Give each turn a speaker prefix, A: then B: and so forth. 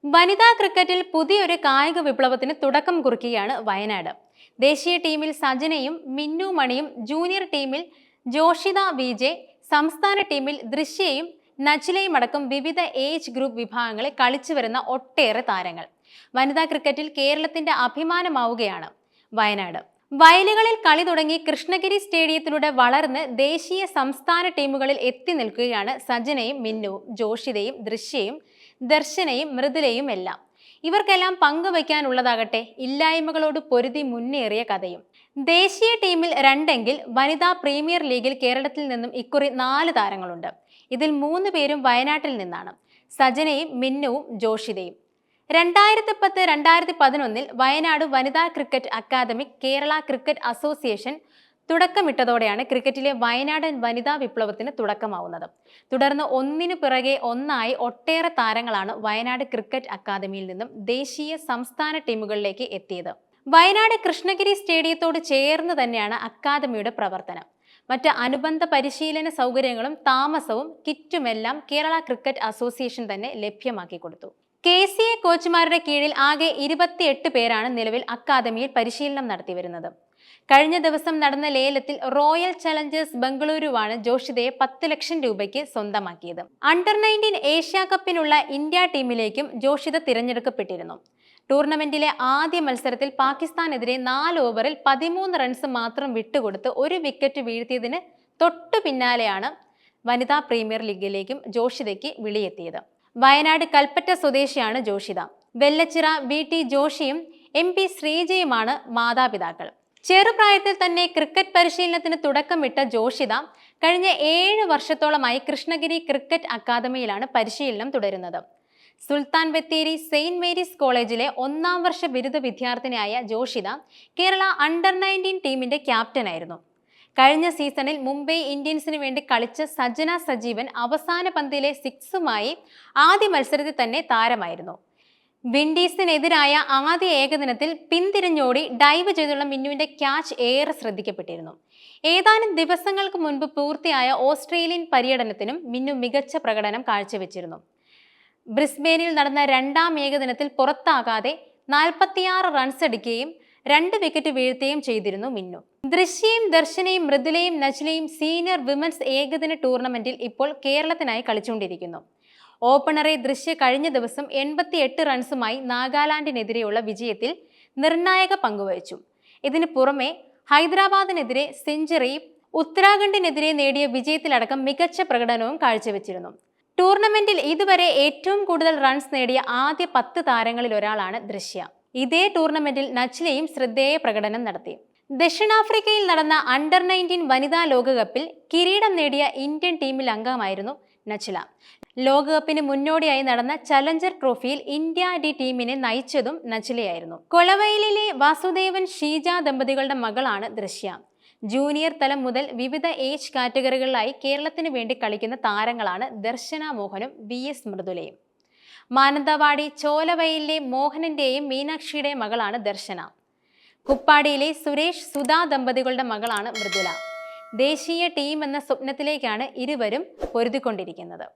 A: വനിതാ ക്രിക്കറ്റിൽ പുതിയൊരു കായിക വിപ്ലവത്തിന് തുടക്കം കുറിക്കുകയാണ് വയനാട്. ദേശീയ ടീമിൽ സജനയും മിന്നു മണിയും, ജൂനിയർ ടീമിൽ ജോഷിത വിജെ, സംസ്ഥാന ടീമിൽ ദൃശ്യയും നജ്ലയും അടക്കം വിവിധ ഏജ് ഗ്രൂപ്പ് വിഭാഗങ്ങളെ കളിച്ചു വരുന്ന ഒട്ടേറെ താരങ്ങൾ. വനിതാ ക്രിക്കറ്റിൽ കേരളത്തിന്റെ അഭിമാനമാവുകയാണ് വയനാട്. വയലുകളിൽ കളി തുടങ്ങി കൃഷ്ണഗിരി സ്റ്റേഡിയത്തിലൂടെ വളർന്ന് ദേശീയ സംസ്ഥാന ടീമുകളിൽ എത്തി നിൽക്കുകയാണ് സജനയും മിന്നുവും, ജോഷിതയും ദൃശ്യയും ദർശനയും മൃദുലയും എല്ലാം. ഇവർക്കെല്ലാം പങ്കുവയ്ക്കാനുള്ളതാകട്ടെ ഇല്ലായ്മകളോട് പൊരുതി മുന്നേറിയ കഥയും. ദേശീയ ടീമിൽ 2 എങ്കിൽ വനിതാ പ്രീമിയർ ലീഗിൽ കേരളത്തിൽ നിന്നും ഇക്കുറി 4 താരങ്ങളുണ്ട്. ഇതിൽ 3 പേരും വയനാട്ടിൽ നിന്നാണ്, സജനയും മിന്നുവും ജോഷിതയും. 2010-2011 വയനാട് വനിതാ cricket academy Kerala cricket association തുടക്കമിട്ടതോടെയാണ് ക്രിക്കറ്റിലെ വയനാടൻ വനിതാ വിപ്ലവത്തിന് തുടക്കമാവുന്നത്. തുടർന്ന് ഒന്നിനു പിറകെ ഒന്നായി ഒട്ടേറെ താരങ്ങളാണ് വയനാട് ക്രിക്കറ്റ് അക്കാദമിയിൽ നിന്നും ദേശീയ സംസ്ഥാന ടീമുകളിലേക്ക് എത്തിയത്. വയനാട് കൃഷ്ണഗിരി സ്റ്റേഡിയത്തോട് ചേർന്ന് തന്നെയാണ് അക്കാദമിയുടെ പ്രവർത്തനം. മറ്റ് അനുബന്ധ പരിശീലന സൗകര്യങ്ങളും താമസവും കിറ്റുമെല്ലാം കേരള ക്രിക്കറ്റ് അസോസിയേഷൻ തന്നെ ലഭ്യമാക്കി കൊടുത്തു. KCA കോച്ചുമാരുടെ കീഴിൽ ആകെ 28 പേരാണ് നിലവിൽ അക്കാദമിയിൽ പരിശീലനം നടത്തി വരുന്നത്. കഴിഞ്ഞ ദിവസം നടന്ന ലേലത്തിൽ റോയൽ ചലഞ്ചേഴ്സ് ബംഗളൂരുവാണ് ജോഷിതയെ 10 ലക്ഷം രൂപയ്ക്ക് സ്വന്തമാക്കിയത്. Under-19 Asia കപ്പിനുള്ള India ടീമിലേക്കും Joshitha തിരഞ്ഞെടുക്കപ്പെട്ടിരുന്നു. ടൂർണമെന്റിലെ ആദ്യ മത്സരത്തിൽ പാകിസ്ഥാനെതിരെ 4 ഓവറിൽ 13 റൺസ് മാത്രം വിട്ടുകൊടുത്ത് 1 വിക്കറ്റ് വീഴ്ത്തിയതിന് തൊട്ടു പിന്നാലെയാണ് വനിതാ പ്രീമിയർ ലീഗിലേക്കും ജോഷിതയ്ക്ക് വിളിയെത്തിയത്. വയനാട് കൽപ്പറ്റ സ്വദേശിയാണ് ജോഷിത. വെല്ലച്ചിറ VT ജോഷിയും MP ശ്രീജയുമാണ് മാതാപിതാക്കൾ. ചെറുപ്രായത്തിൽ തന്നെ ക്രിക്കറ്റ് പരിശീലനത്തിന് തുടക്കമിട്ട ജോഷിത കഴിഞ്ഞ 7 വർഷത്തോളമായി കൃഷ്ണഗിരി ക്രിക്കറ്റ് അക്കാദമിയിലാണ് പരിശീലനം തുടരുന്നത്. സുൽത്താൻ ബത്തേരി സെയിന്റ് മേരീസ് കോളേജിലെ 1ാം വർഷ ബിരുദ വിദ്യാർത്ഥിനിയായ ജോഷിത കേരള അണ്ടർ-19 ടീമിന്റെ ക്യാപ്റ്റനായിരുന്നു. കഴിഞ്ഞ സീസണിൽ മുംബൈ ഇന്ത്യൻസിന് വേണ്ടി കളിച്ച സജന സജീവൻ അവസാന പന്തിലെ 6-മായി ആദ്യ മത്സരത്തിൽ തന്നെ താരമായിരുന്നു. വിൻഡീസിനെതിരായ ആദ്യ ഏകദിനത്തിൽ പിന്തിരിഞ്ഞോടി ഡൈവ് ചെയ്തുള്ള മിന്നുവിന്റെ ക്യാച്ച് ഏറെ ശ്രദ്ധിക്കപ്പെട്ടിരുന്നു. ഏതാനും ദിവസങ്ങൾക്ക് മുൻപ് പൂർത്തിയായ ഓസ്ട്രേലിയൻ പര്യടനത്തിനും മിന്നു മികച്ച പ്രകടനം കാഴ്ചവെച്ചിരുന്നു. ബ്രിസ്ബെയിനിൽ നടന്ന 2ാം ഏകദിനത്തിൽ പുറത്താകാതെ 46 റൺസ് അടിക്കുകയും 2 വിക്കറ്റ് വീഴ്ത്തുകയും ചെയ്തിരുന്നു മിന്നു. ദൃശ്യയും ദർശനയും മൃദുലയും നജ്ലയും സീനിയർ വിമൻസ് ഏകദിന ടൂർണമെന്റിൽ ഇപ്പോൾ കേരളത്തിനായി കളിച്ചുകൊണ്ടിരിക്കുന്നു. ഓപ്പണറെ ദൃശ്യ കഴിഞ്ഞ ദിവസം 88 റൺസുമായി നാഗാലാൻഡിനെതിരെയുള്ള വിജയത്തിൽ നിർണായക പങ്കുവഹിച്ചു. ഇതിന് പുറമെ ഹൈദരാബാദിനെതിരെ സെഞ്ചുറിയും ഉത്തരാഖണ്ഡിനെതിരെ നേടിയ വിജയത്തിലടക്കം മികച്ച പ്രകടനവും കാഴ്ചവെച്ചിരുന്നു. ടൂർണമെന്റിൽ ഇതുവരെ ഏറ്റവും കൂടുതൽ റൺസ് നേടിയ ആദ്യ 10 താരങ്ങളിൽ ഒരാളാണ് ദൃശ്യ. ഇതേ ടൂർണമെന്റിൽ നജ്ലയും ശ്രദ്ധേയ പ്രകടനം നടത്തി. ദക്ഷിണാഫ്രിക്കയിൽ നടന്ന അണ്ടർ-19 വനിതാ ലോകകപ്പിൽ കിരീടം നേടിയ ഇന്ത്യൻ ടീമിൽ അംഗമായിരുന്നു നജ്ല. ലോകകപ്പിന് മുന്നോടിയായി നടന്ന ചലഞ്ചർ ട്രോഫിയിൽ ഇന്ത്യ D ടീമിനെ നയിച്ചതും നജ്ലയായിരുന്നു. കൊളവയിലെ വാസുദേവൻ ഷീജ ദമ്പതികളുടെ മകളാണ് ദൃശ്യ. ജൂനിയർ തലം മുതൽ വിവിധ ഏജ് കാറ്റഗറികളിലായി കേരളത്തിന് വേണ്ടി കളിക്കുന്ന താരങ്ങളാണ് ദർശന മോഹനും VS മൃദുലയും. മാനന്തവാടി ചോലവയിലെ മോഹനന്റെയും മീനാക്ഷിയുടെയും മകളാണ് ദർശന. കുപ്പാടിയിലെ സുരേഷ് സുധ ദമ്പതികളുടെ മകളാണ് മൃദുല. ദേശീയ ടീം എന്ന സ്വപ്നത്തിലേക്കാണ് ഇരുവരും പൊരുതിക്കൊണ്ടിരിക്കുന്നത്.